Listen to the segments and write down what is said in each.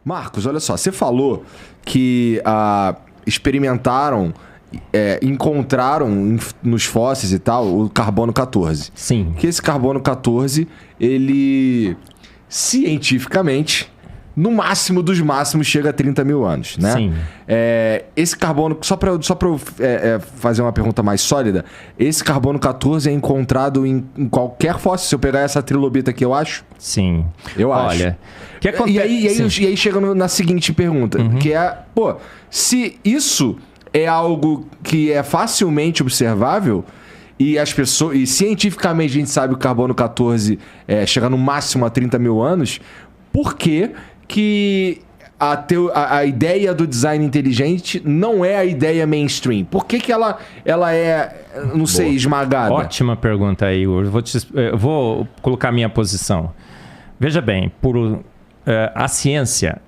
Marcos, olha só, você falou que experimentaram, encontraram nos fósseis e tal o carbono 14. Sim. Que esse carbono 14, ele cientificamente, no máximo dos máximos, chega a 30 mil anos, né? Sim. Esse carbono, só para eu fazer uma pergunta mais sólida, esse carbono 14 é encontrado em qualquer fóssil? Se eu pegar essa trilobita aqui, eu acho? Sim. Eu acho. Olha, que acontece... E aí chega na seguinte pergunta, que é, se isso é algo que é facilmente observável e as pessoas, e cientificamente a gente sabe que o carbono 14 chega no máximo a 30 mil anos, por que a ideia do design inteligente não é a ideia mainstream? Por que ela é, não sei, esmagada? Ótima pergunta aí, Igor. Eu vou colocar a minha posição. Veja bem, a ciência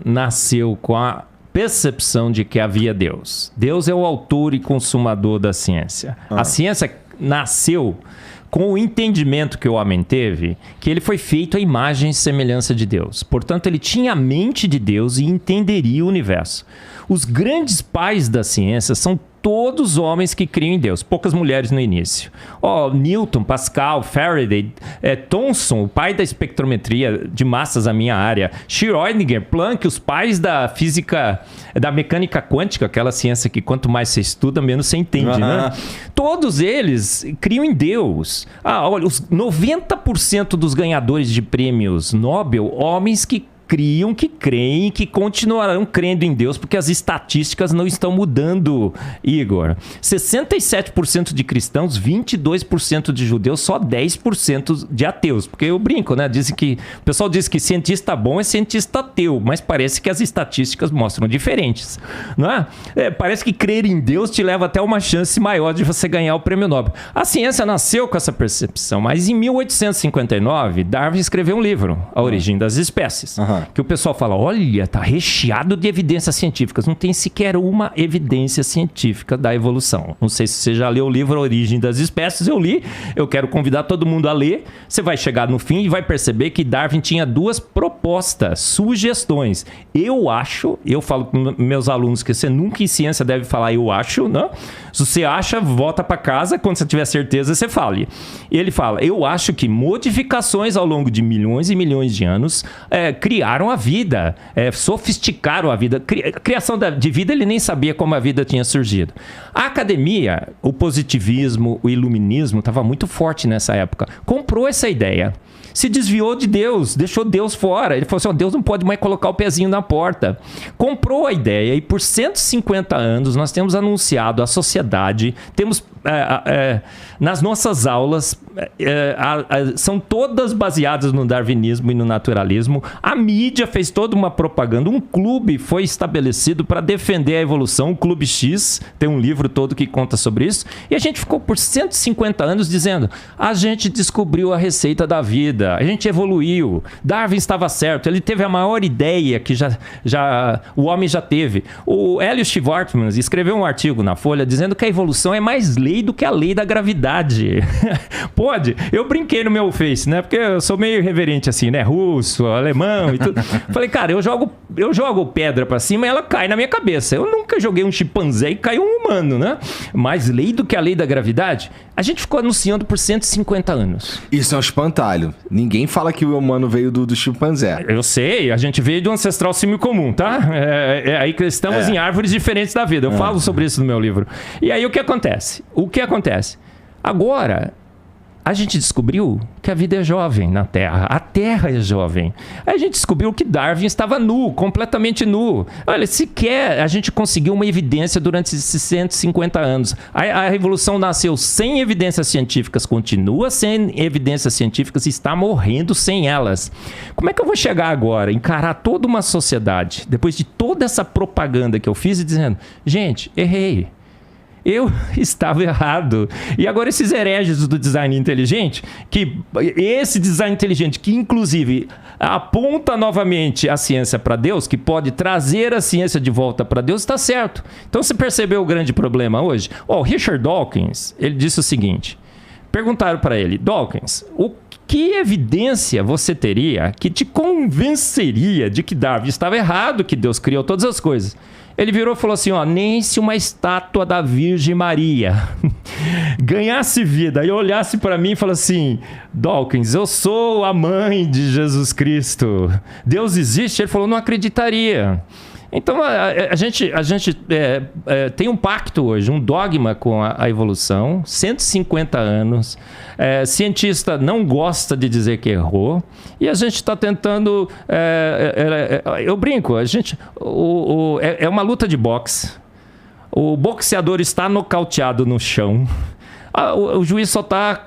nasceu com a percepção de que havia Deus. Deus é o autor e consumador da ciência. A ciência nasceu com o entendimento que o homem teve, que ele foi feito à imagem e semelhança de Deus. Portanto, ele tinha a mente de Deus e entenderia o universo. Os grandes pais da ciência são todos homens que criam em Deus, poucas mulheres no início. Newton, Pascal, Faraday, Thomson, o pai da espectrometria de massas, a minha área, Schrödinger, Planck, os pais da física, da mecânica quântica, aquela ciência que quanto mais você estuda, menos você entende, né? Todos eles criam em Deus. Olha, os 90% dos ganhadores de prêmios Nobel, homens que criam, que creem, que continuarão crendo em Deus, porque as estatísticas não estão mudando, Igor. 67% de cristãos, 22% de judeus, só 10% de ateus. Porque eu brinco, né? O pessoal diz que cientista bom é cientista ateu, mas parece que as estatísticas mostram diferentes, não é? Parece que crer em Deus te leva até uma chance maior de você ganhar o prêmio Nobel. A ciência nasceu com essa percepção, mas em 1859, Darwin escreveu um livro, A Origem das Espécies. Que o pessoal fala, olha, tá recheado de evidências científicas. Não tem sequer uma evidência científica da evolução. Não sei se você já leu o livro A Origem das Espécies. Eu li, eu quero convidar todo mundo a ler. Você vai chegar no fim e vai perceber que Darwin tinha duas propostas, sugestões. Eu falo com meus alunos que você nunca em ciência deve falar eu acho, né? Se você acha, volta para casa, quando você tiver certeza, você fale. E ele fala, eu acho que modificações ao longo de milhões e milhões de anos criaram a vida, sofisticaram a vida. A criação de vida, ele nem sabia como a vida tinha surgido. A academia, o positivismo, o iluminismo, estava muito forte nessa época. Comprou essa ideia. Se desviou de Deus, deixou Deus fora. Ele falou assim, Deus não pode mais colocar o pezinho na porta. Comprou a ideia e por 150 anos nós temos anunciado à sociedade, temos nas nossas aulas, são todas baseadas no darwinismo e no naturalismo. A mídia fez toda uma propaganda. Um clube foi estabelecido para defender a evolução, o Clube X, tem um livro todo que conta sobre isso. E a gente ficou por 150 anos dizendo, a gente descobriu a receita da vida, a gente evoluiu, Darwin estava certo, ele teve a maior ideia que o homem já teve. O Hélio Schwartzman escreveu um artigo na Folha dizendo que a evolução é mais lei do que a lei da gravidade. Pode? Eu brinquei no meu Face, né? Porque eu sou meio irreverente assim, né? Russo, alemão e tudo. Falei, cara, eu jogo pedra pra cima e ela cai na minha cabeça. Eu nunca joguei um chimpanzé e caiu um humano, né? Mais lei do que a lei da gravidade? A gente ficou anunciando por 150 anos. Isso é um espantalho. Ninguém fala que o humano veio do chimpanzé. Eu sei, a gente veio de um ancestral símio comum, tá? Aí que estamos em árvores diferentes da vida. Eu falo sobre isso no meu livro. E aí o que acontece? Agora, a gente descobriu que a vida é jovem na Terra. A Terra é jovem. Aí a gente descobriu que Darwin estava nu, completamente nu. Olha, sequer a gente conseguiu uma evidência durante esses 150 anos. A Revolução nasceu sem evidências científicas, continua sem evidências científicas e está morrendo sem elas. Como é que eu vou chegar agora, encarar toda uma sociedade, depois de toda essa propaganda que eu fiz e dizendo, gente, errei. Eu estava errado. E agora esses hereges do design inteligente, esse design inteligente que inclusive aponta novamente a ciência para Deus, que pode trazer a ciência de volta para Deus, está certo. Então você percebeu o grande problema hoje? Richard Dawkins, ele disse o seguinte, perguntaram para ele, Dawkins, Que evidência você teria que te convenceria de que Darwin estava errado, que Deus criou todas as coisas? Ele virou e falou assim, ó, nem se uma estátua da Virgem Maria ganhasse vida e olhasse para mim e falasse assim, Dawkins, eu sou a mãe de Jesus Cristo, Deus existe? Ele falou, não acreditaria. Então, a gente tem um pacto hoje, um dogma com a evolução, 150 anos, cientista não gosta de dizer que errou, e a gente está tentando, eu brinco, é uma luta de boxe, o boxeador está nocauteado no chão, o juiz só está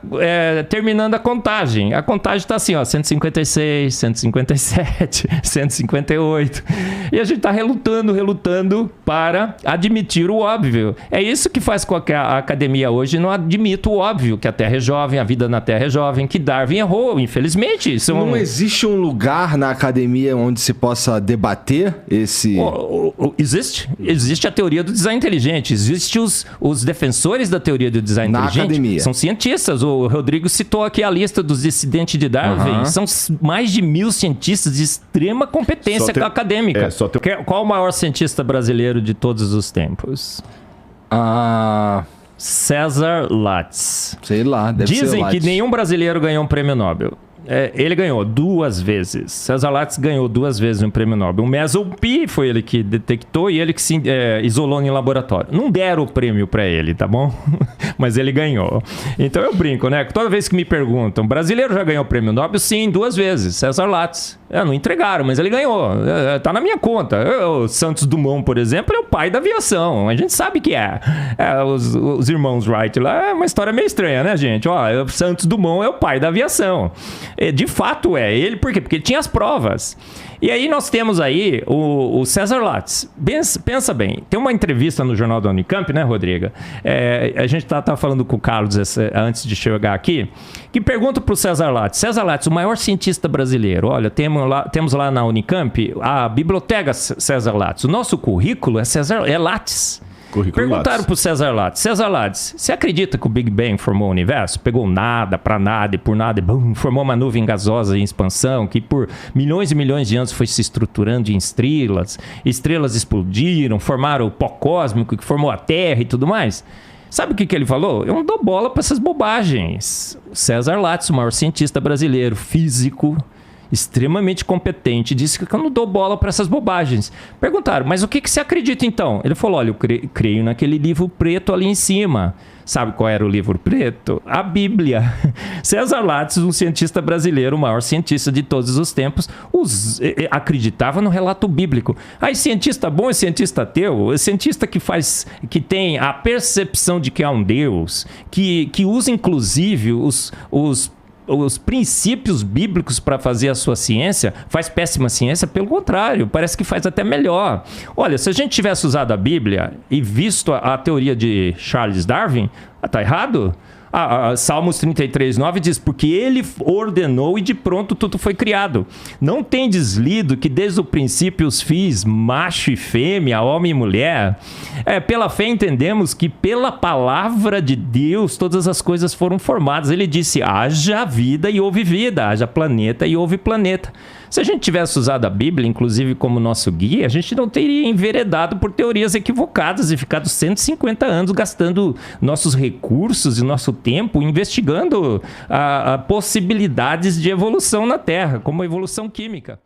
terminando a contagem está assim, ó, 156, 157, 158. E a gente está relutando para admitir o óbvio. É isso que faz com que a academia hoje não admita o óbvio, que a Terra é jovem, a vida na Terra é jovem, que Darwin errou, infelizmente. Não existe um lugar na academia onde se possa debater esse... Existe a teoria do design inteligente, existem os defensores da teoria do design inteligente. Academia. São cientistas. O Rodrigo citou aqui a lista dos dissidentes de Darwin. São mais de 1000 cientistas de extrema competência acadêmica. Qual o maior cientista brasileiro de todos os tempos? César Lattes. Sei lá, deve ser Dizem que nenhum brasileiro ganhou um prêmio Nobel. Ele ganhou 2 vezes. César Lattes ganhou 2 vezes um prêmio Nobel. O Mesopi foi ele que detectou e ele que se isolou em laboratório. Não deram o prêmio para ele, tá bom? Mas ele ganhou. Então eu brinco, né? Toda vez que me perguntam, brasileiro já ganhou o prêmio Nobel? Sim, 2 vezes. César Lattes. Não entregaram, mas ele ganhou. Tá na minha conta. O Santos Dumont, por exemplo, é o pai da aviação. A gente sabe que os irmãos Wright lá é uma história meio estranha, né, gente? O Santos Dumont é o pai da aviação. De fato ele. Por quê? Porque ele tinha as provas. E aí nós temos aí o César Lattes. Pensa bem, tem uma entrevista no Jornal da Unicamp, né, Rodrigo? A gente tá falando com o Carlos antes de chegar aqui, que pergunta para o César Lattes. César Lattes, o maior cientista brasileiro. Olha, temos lá na Unicamp a biblioteca César Lattes. O nosso currículo é Lattes. Perguntaram para o César Lattes. César Lattes, você acredita que o Big Bang formou o universo? Pegou nada, para nada e por nada e bum, formou uma nuvem gasosa em expansão que por milhões e milhões de anos foi se estruturando em estrelas. Estrelas explodiram, formaram o pó cósmico que formou a Terra e tudo mais. Sabe o que ele falou? Eu não dou bola para essas bobagens. César Lattes, o maior cientista brasileiro, físico, extremamente competente, disse que eu não dou bola para essas bobagens. Perguntaram, mas o que você acredita então? Ele falou, olha, eu creio naquele livro preto ali em cima. Sabe qual era o livro preto? A Bíblia. César Lattes, um cientista brasileiro, o maior cientista de todos os tempos, acreditava no relato bíblico. Aí cientista bom e cientista ateu, cientista que tem a percepção de que há um Deus, que usa inclusive os princípios bíblicos para fazer a sua ciência, faz péssima ciência, pelo contrário, parece que faz até melhor. Olha, se a gente tivesse usado a Bíblia e visto a teoria de Charles Darwin, tá errado? Salmos 33:9 diz, porque ele ordenou e de pronto tudo foi criado. Não tendes lido que desde o princípio os fiz macho e fêmea, homem e mulher? Pela fé entendemos que pela palavra de Deus todas as coisas foram formadas. Ele disse, haja vida e houve vida, haja planeta e houve planeta. Se a gente tivesse usado a Bíblia, inclusive, como nosso guia, a gente não teria enveredado por teorias equivocadas e ficado 150 anos gastando nossos recursos e nosso tempo investigando possibilidades de evolução na Terra, como a evolução química.